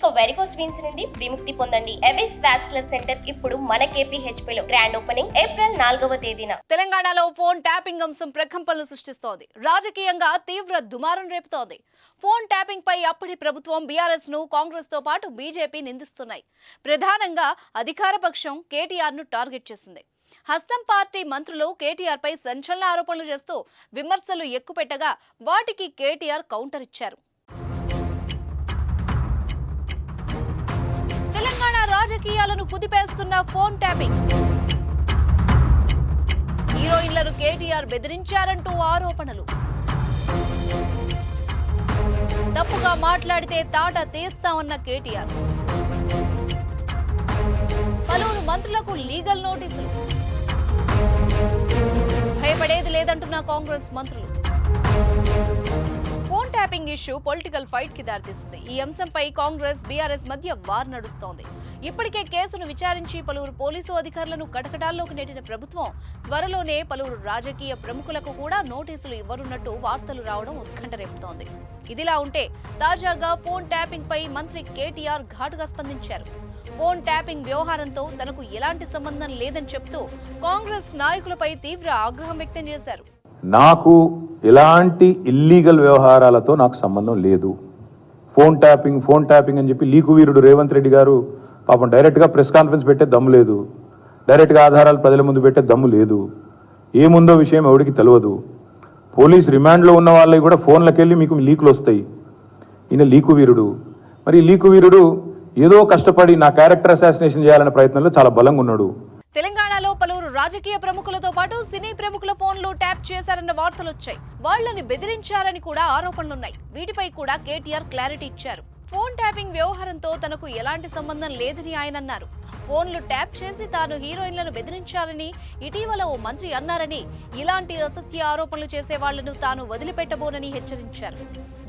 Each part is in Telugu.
ఇక వెరికోస్ వీన్స్ నుండి విముక్తి పొందండి. ఎవిస్ వాస్కులర్ సెంటర్ ఇప్పుడు మన KPHP లో గ్రాండ్ ఓపెనింగ్ ఏప్రిల్ 4వ తేదీన. తెలంగాణలో ఫోన్ ట్యాపింగ్ అంశం ప్రకంపనలు సృష్టిస్తోంది. రాజకీయంగా తీవ్ర దుమారం రేపుతోంది. ఫోన్ ట్యాపింగ్ పై అప్పటి ప్రభుత్వం బీఆర్ఎస్ ను కాంగ్రెస్ తో పాటు బీజేపీ నిందిస్తున్నాయి. ప్రధానంగా అధికార పక్షం కేటీఆర్ ను టార్గెట్ చేసింది. హస్తం పార్టీ మంత్రులు కేటీఆర్ పై సంచలన ఆరోపణలు చేస్తూ విమర్శలు ఎక్కుపెట్టగా వాటికి కేటీఆర్ కౌంటర్ ఇచ్చారు. తెలంగాణ రాజకీయాలను కుదిపేస్తున్న ఫోన్ ట్యాపింగ్. హీరోయిన్లను కేటీఆర్ బెదిరించారంటూ ఆరోపణలు. తప్పుగా మాట్లాడితే తాట తీస్తామన్న కేటీఆర్. పలువురు మంత్రులకు లీగల్ నోటీసులు. భయపడేది లేదంటున్న కాంగ్రెస్ మంత్రులు. Phone tapping issue political fight కి దారితీసింది. ఈ అంశంపై కాంగ్రెస్ బీఆర్ఎస్ మధ్య వార్ నడుస్తోంది. ఇప్పటికే కేసును విచారించి పలువురు పోలీసు అధికారులను కటకటాల్లోకి నెట్టిన ప్రభుత్వం త్వరలోనే పలువురు రాజకీయ ప్రముఖులకు కూడా నోటీసులు ఇవ్వనున్నట్టు వార్తలు రావడం ఉత్కంఠ రేపుతోంది. ఇదిలా ఉంటే తాజాగా ఫోన్ ట్యాపింగ్ పై మంత్రి కేటీఆర్ ఘాటుగా స్పందించారు. ఫోన్ ట్యాపింగ్ వ్యవహారంతో తనకు ఎలాంటి సంబంధం లేదని చెప్తూ కాంగ్రెస్ నాయకులపై తీవ్ర ఆగ్రహం వ్యక్తం చేశారు. నాకు ఎలాంటి ఇల్లీగల్ వ్యవహారాలతో నాకు సంబంధం లేదు. ఫోన్ ట్యాపింగ్ అని చెప్పి లీకు వీరుడు రేవంత్ రెడ్డి గారు పాపం డైరెక్ట్గా ప్రెస్ కాన్ఫరెన్స్ పెట్టే దమ్ము లేదు. డైరెక్ట్గా ఆధారాలు ప్రజల ముందు పెట్టే దమ్ము లేదు. ఏముందో విషయం ఎవరికి తెలియదు. పోలీస్ రిమాండ్లో ఉన్న వాళ్ళకి కూడా ఫోన్లకు వెళ్ళి మీకు లీకులు వస్తాయి. ఈయన లీకు వీరుడు. మరి లీకు వీరుడు ఏదో కష్టపడి నా క్యారెక్టర్ అసాసినేషన్ చేయాలనే ప్రయత్నంలో చాలా బలంగా ఉన్నాడు. తెలంగాణలో పలువురు రాజకీయ ప్రముఖులతో పాటు సినీ ప్రముఖుల ఫోన్లు ట్యాప్ చేశారన్న వార్తలు వచ్చాయి. వాళ్లని బెదిరించారని కూడా ఆరోపణలున్నాయి. వీటిపై కూడా కేటీఆర్ క్లారిటీ ఇచ్చారు. ఫోన్ ట్యాపింగ్ వ్యవహారంతో తనకు ఎలాంటి సంబంధం లేదని ఆయన అన్నారు. ఫోన్లు ట్యాప్ చేసి తాను హీరోయిన్లను బెదిరించాలని ఇటీవల ఓ మంత్రి అన్నారని, ఇలాంటి అసత్య ఆరోపణలు చేసే వాళ్లను తాను వదిలిపెట్టబోనని హెచ్చరించారు.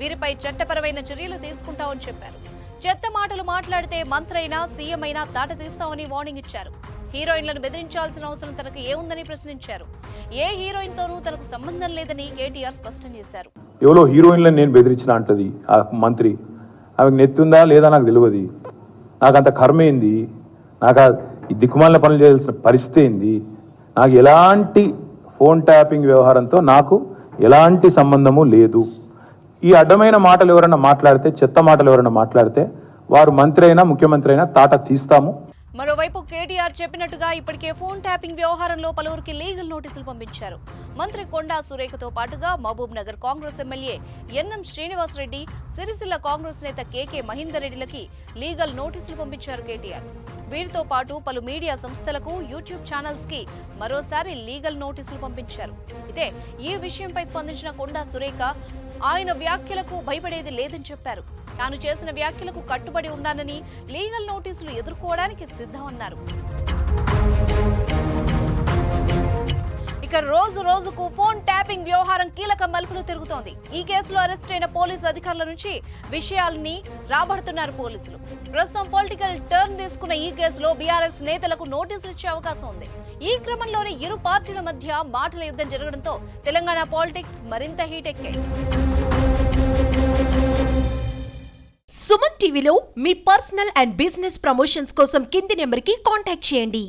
వీరిపై చట్టపరమైన చర్యలు తీసుకుంటామని చెప్పారు. చెత్త మాటలు మాట్లాడితే మంత్రి అయినా సీఎం అయినా తాట తీస్తామని వార్నింగ్ ఇచ్చారు. హీరోయిన్లను బెదిరించాల్సిన అవసరం తనకు ఏముందని ప్రశ్నించారు. ఏ హీరోయిన్ తోనూ తనకు సంబంధం లేదని కేటీఆర్ స్పష్టం చేశారు. ఎవరో హీరోయిన్లను నేను బెదిరించిన అంటది ఆ మంత్రి. ఆమెకు నెత్తుందా లేదా నాకు తెలియదు. నాకు అంత కర్మ ఏంది, నాకు ఈ దిక్కుమాలిన పనులు చేయాల్సిన పరిస్థితి ఏంది. నాకు ఎలాంటి ఫోన్ ట్యాపింగ్ వ్యవహారంతో నాకు ఎలాంటి సంబంధము లేదు. ఈ అడ్డమైన మాటలు ఎవరైనా మాట్లాడితే, చెత్త మాటలు ఎవరైనా మాట్లాడితే వారు మంత్రి అయినా ముఖ్యమంత్రి అయినా తాట తీస్తాము. మరోవైపు కేటీఆర్ చెప్పినట్టుగా ఇప్పటికే ఫోన్ ట్యాపింగ్ వ్యవహారంలో పలువురికి లీగల్ నోటీసులు పంపించారు. మంత్రి కొండా సురేఖతో పాటుగా మహబూబ్ నగర్ కాంగ్రెస్ ఎమ్మెల్యే ఎన్ఎం శ్రీనివాసరెడ్డి, సిరిసిల్ల కాంగ్రెస్ నేత కేకే మహేందర్ రెడ్డిలకి లీగల్ నోటీసులు పంపించారు కేటీఆర్. వీరితో పాటు పలు మీడియా సంస్థలకు, యూట్యూబ్ ఛానల్స్ కి మరోసారి లీగల్ నోటీసులు పంపించారు. అయితే ఈ విషయంపై స్పందించిన కొండా సురేఖ ఆయన వ్యాఖ్యలకు భయపడేది లేదని చెప్పారు. తాను చేసిన వ్యాఖ్యలకు కట్టుబడి ఉన్నానని, లీగల్ నోటీసులు ఎదుర్కోవడానికి సిద్ధమన్నారు. ఇక రోజు రోజుకు ఫోన్ ట్యాపింగ్ వ్యవహారం కీలక మలుపులు తిరుగుతోంది. ఈ కేసులో అరెస్ట్ అయిన పోలీసు అధికారుల నుంచి విషయాల్ని రాబడుతున్నారు పోలీసులు. ప్రస్తుతం పొలిటికల్ టర్న్ తీసుకున్న ఈ కేసులో బీఆర్ఎస్ నేతలకు నోటీసులు ఇచ్చే అవకాశం ఉంది. ఈ క్రమంలోనే ఇరు పార్టీల మధ్య మాటల యుద్ధం జరగడంతో తెలంగాణ పాలిటిక్స్ మరింత హీట్ ఎక్కాయి. సుమన్ టీవీలో మీ పర్సనల్ అండ్ బిజినెస్ ప్రమోషన్స్ కోసం కింది నెంబర్కి కాంటాక్ట్ చేయండి.